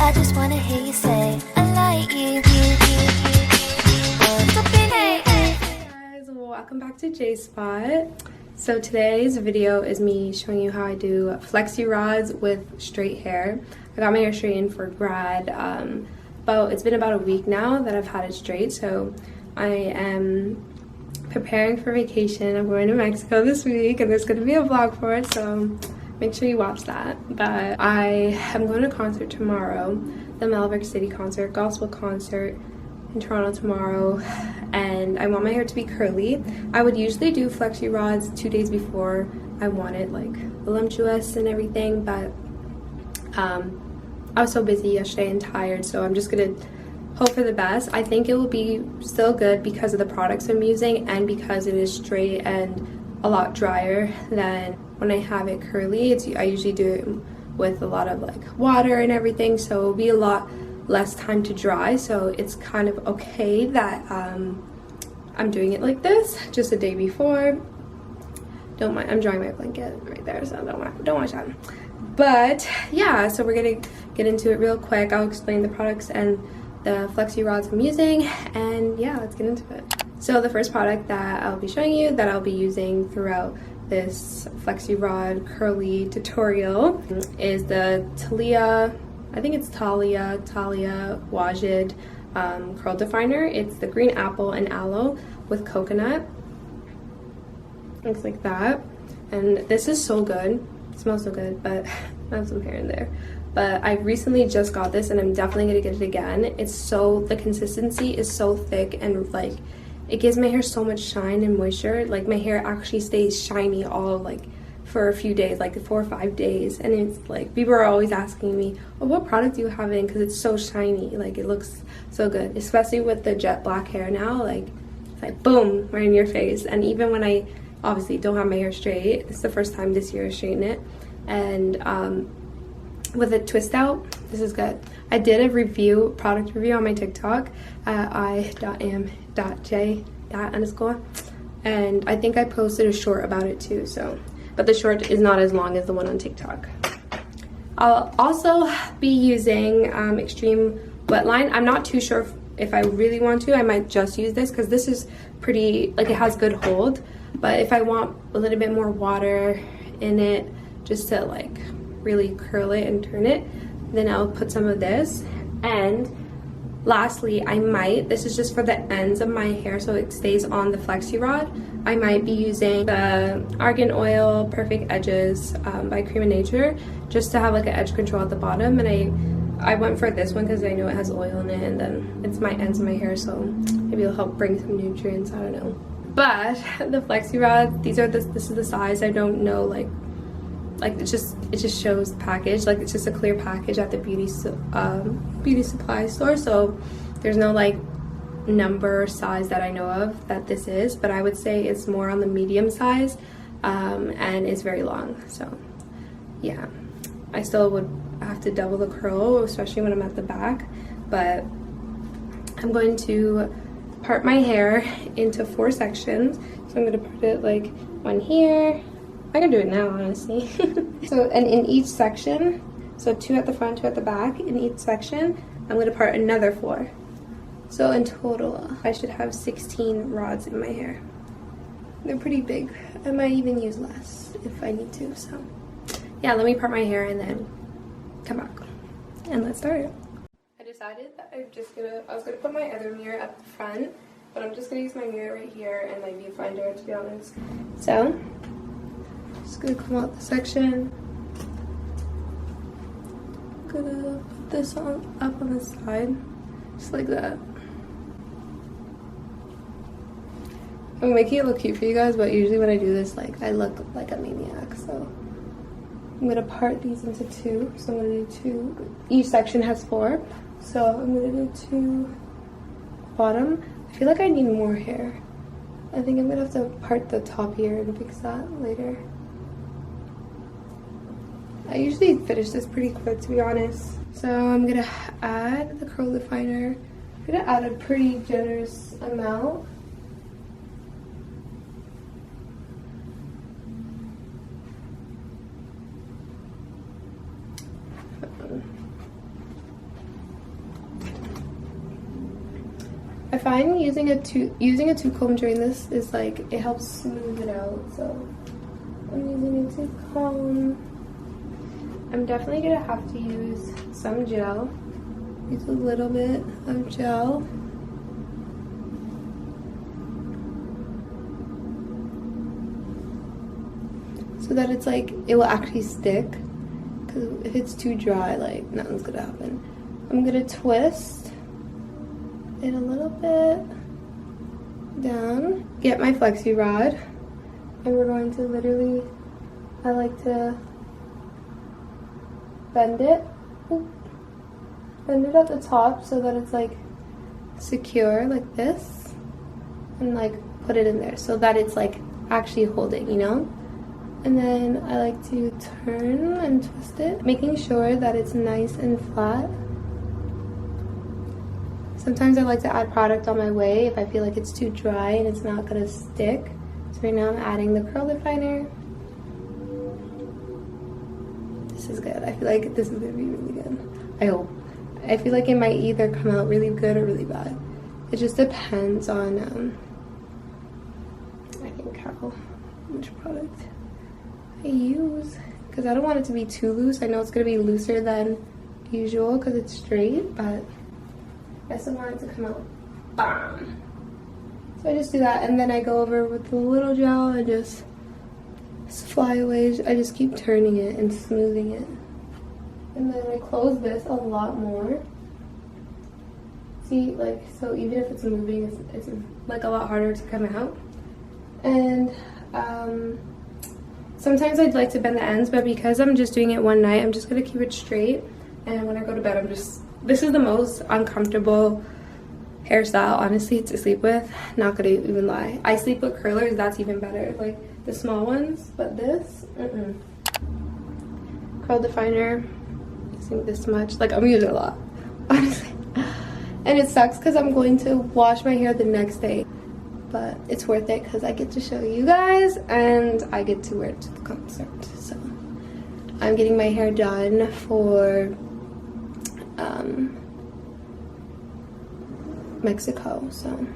I just wanna hear you say I like you. Hey guys, welcome back to Jspot. So today's video is me showing you how I do flexi rods with straight hair. I got my hair straightened for grad. It's been about a week now that I've had it straight, so I am preparing for vacation. I'm going to Mexico this week and there's going to be a vlog for it, so make sure you watch that. But I am going to a concert tomorrow, the Maverick City concert, gospel concert in Toronto tomorrow, and I want my hair to be curly. I would usually do flexi rods 2 days before I want it like voluptuous and everything, but I was so busy yesterday and tired, so I'm just gonna hope for the best. I think it will be still good because of the products I'm using and because it is straight and a lot drier than when I have it curly. I usually do it with a lot of like water and everything, so it'll be a lot less time to dry, so it's kind of okay that I'm doing it like this just a day before. Don't mind, I'm drying my blanket right there, so don't watch that. But yeah, so we're gonna get into it real quick. I'll explain the products and the flexi rods I'm using, and yeah, let's get into it. So the first product that I'll be showing you that I'll be using throughout this flexi rod curly tutorial is the Talia, I think it's Talia Wajid curl definer. It's the green apple and aloe with coconut. Looks like that, and this is so good. It smells so good, but I have some hair in there. But I recently just got this and I'm definitely gonna get it again. It's so, the consistency is so thick and like it gives my hair so much shine and moisture. Like my hair actually stays shiny all like for a few days, like 4 or 5 days. And it's like people are always asking me, oh, what product do you have in? Because it's so shiny, like it looks so good, especially with the jet black hair now. Like it's like boom, right in your face. And even when I obviously don't have my hair straight, it's the first time this year I straighten it, and with a twist out, this is good. I did a product review on my TikTok at i.am.j_, and I think I posted a short about it too, so, but the short is not as long as the one on TikTok. I'll also be using Extreme Wetline. I'm not too sure if I really want to. I might just use this because this is pretty, like it has good hold, but if I want a little bit more water in it just to like really curl it and turn it, then I'll put some of this. And lastly, I might, this is just for the ends of my hair so it stays on the flexi rod, I might be using the Argan Oil Perfect Edges by Cream of Nature, just to have like an edge control at the bottom. And I went for this one because I know it has oil in it, and then it's my ends of my hair, so maybe it'll help bring some nutrients, I don't know. But the flexi rods, this is the size. I don't know, like it just shows the package, like it's just a clear package at the beauty supply store, so there's no like number size that I know of that this is, but I would say it's more on the medium size, and it's very long. So yeah, I still would have to double the curl, especially when I'm at the back, but I'm going to part my hair into 4 sections. So I'm going to part it like one here. I can do it now, honestly. So, and in each section, so 2 at the front, 2 at the back, in each section, I'm going to part another 4. So in total, I should have 16 rods in my hair. They're pretty big. I might even use less if I need to, so. Yeah, let me part my hair and then come back. And let's start it. I decided that I was gonna put my other mirror at the front, but I'm just gonna use my mirror right here and my viewfinder, to be honest. So, just gonna come out the section. Gonna put this up on the side, just like that. I'm making it look cute for you guys, but usually when I do this, like I look like a maniac. So I'm gonna part these into 2. So I'm gonna do 2. Each section has 4. So I'm gonna do 2 bottom. I feel like I need more hair. I think I'm gonna have to part the top here and fix that later. I usually finish this pretty quick, to be honest. So I'm gonna add the curl definer. I'm gonna add a pretty generous amount. I find using a tooth comb during this is like, it helps smooth it out. So I'm using a tooth comb. I'm definitely gonna have to use some gel. Use a little bit of gel. So that it's like, it will actually stick. Because if it's too dry, like, nothing's gonna happen. I'm gonna twist it a little bit down. Get my flexi rod. And we're going to literally, I like to bend it. Bend it at the top so that it's like secure, like this. And like put it in there so that it's like actually holding, you know? And then I like to turn and twist it, making sure that it's nice and flat. Sometimes I like to add product on my way if I feel like it's too dry and it's not gonna stick. So right now I'm adding the curl definer. This is good. I feel like this is gonna be really good. I hope. I feel like it might either come out really good or really bad. It just depends on, I think how much product I use, because I don't want it to be too loose. I know it's going to be looser than usual because it's straight, but I still want it to come out bam. So I just do that, and then I go over with a little gel and just fly away. I just keep turning it and smoothing it, and then I close this a lot more. See, like, so even if it's moving, it's like a lot harder to come out. And sometimes I'd like to bend the ends, but because I'm just doing it one night, I'm just gonna keep it straight. And when I go to bed, this is the most uncomfortable hairstyle, honestly, to sleep with. Not gonna even lie. I sleep with curlers, that's even better. Like the small ones, but this, Curl definer, using this much. Like, I'm using a lot, honestly. And it sucks because I'm going to wash my hair the next day. But it's worth it because I get to show you guys and I get to wear it to the concert. So I'm getting my hair done for Mexico. So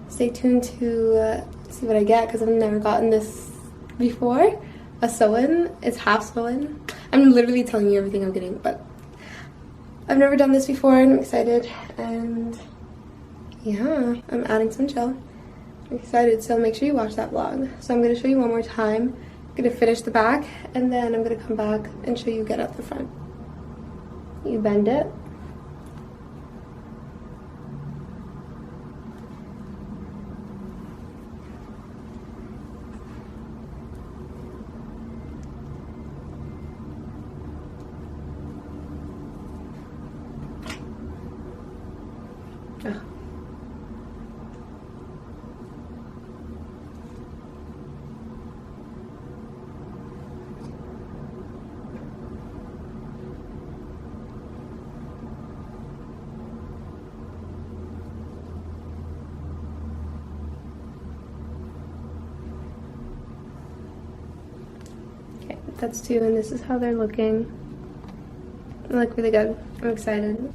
stay tuned to see what I get because I've never gotten this before. A sew-in. It's half sew-in. I'm literally telling you everything I'm getting, but I've never done this before and I'm excited. And yeah, I'm adding some gel. I'm excited, so make sure you watch that vlog. So I'm going to show you one more time. I'm going to finish the back, and then I'm going to come back and show you get up the front. You bend it. Oh. That's two, and this is how they're looking. They look really good. I'm excited.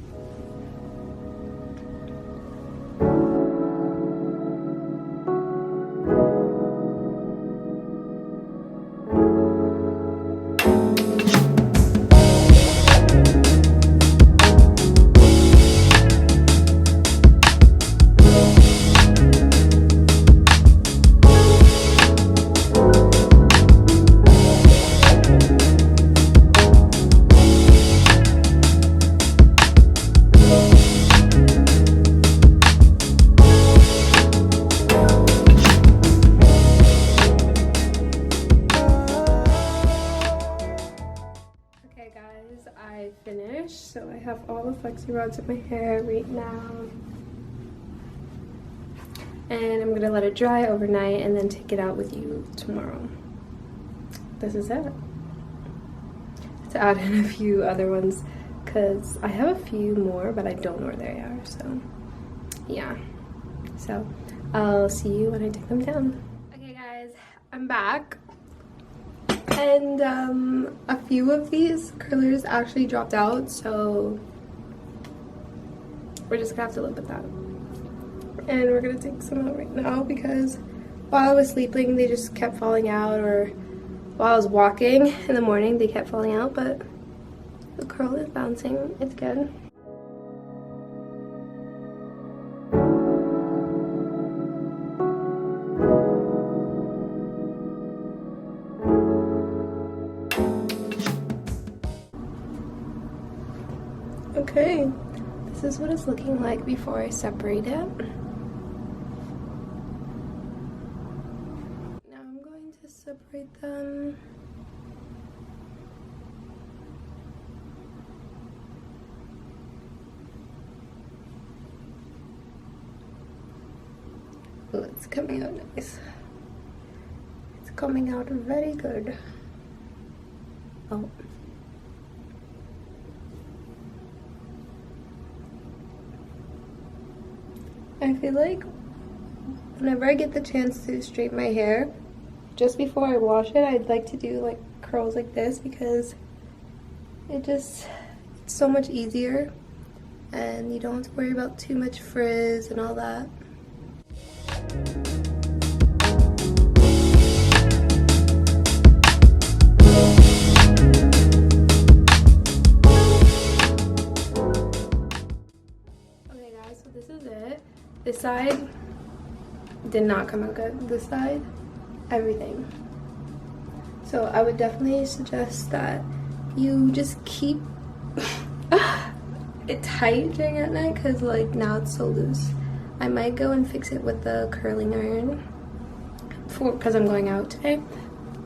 I finished, so I have all the flexi rods in my hair right now, and I'm gonna let it dry overnight and then take it out with you tomorrow. This is it. To add in a few other ones because I have a few more, but I don't know where they are. So yeah, so I'll see you when I take them down. Okay guys, I'm back. And a few of these curlers actually dropped out, so we're just gonna have to live with that. and we're gonna take some out right now because while I was sleeping they just kept falling out, or while I was walking in the morning they kept falling out, but the curl is bouncing. It's good. Okay, this is what it's looking like before I separate it. Now I'm going to separate them. Oh, it's coming out nice. It's coming out very good. Oh. I feel like whenever I get the chance to straighten my hair, just before I wash it, I'd like to do like curls like this because it's so much easier and you don't have to worry about too much frizz and all that. Okay guys, so this is it. This side did not come out good. This side, everything. So I would definitely suggest that you just keep it tight during at night because like now it's so loose. I might go and fix it with the curling iron because I'm going out today.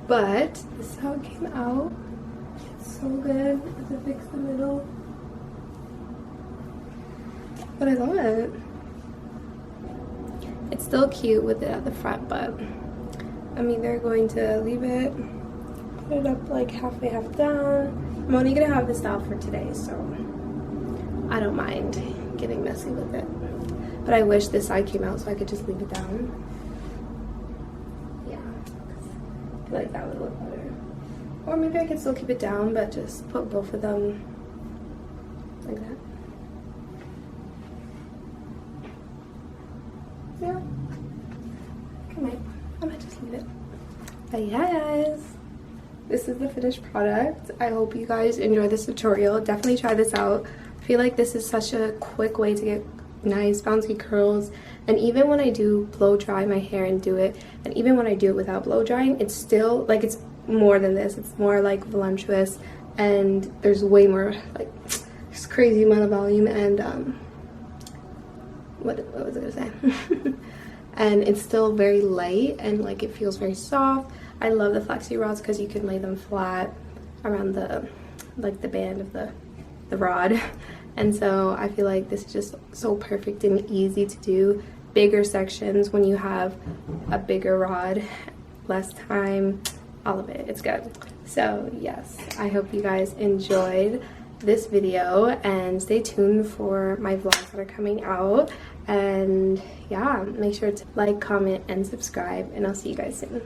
But this is how it came out. It's so good to fix the middle. But I love it. It's still cute with it at the front, but I'm either going to leave it, put it up like halfway, half down. I'm only gonna have this style for today, so I don't mind getting messy with it. But I wish this side came out so I could just leave it down. Yeah, I feel like that would look better. Or maybe I could still keep it down, but just put both of them like that. Yeah, I might just leave it. But yeah guys, this is the finished product. I hope you guys enjoy this tutorial. Definitely try this out. I feel like this is such a quick way to get nice bouncy curls, and even when I do blow dry my hair and do it, and even when I do it without blow drying, it's still like, it's more than this. It's more like voluptuous, and there's way more like this crazy amount of volume, and what was I gonna say? And it's still very light and like it feels very soft. I love the Flexi rods because you can lay them flat around the like the band of the rod, and so I feel like this is just so perfect and easy to do bigger sections when you have a bigger rod, less time, all of it. It's good. So yes, I hope you guys enjoyed this video and stay tuned for my vlogs that are coming out. And yeah, make sure to like, comment, and subscribe, and I'll see you guys soon.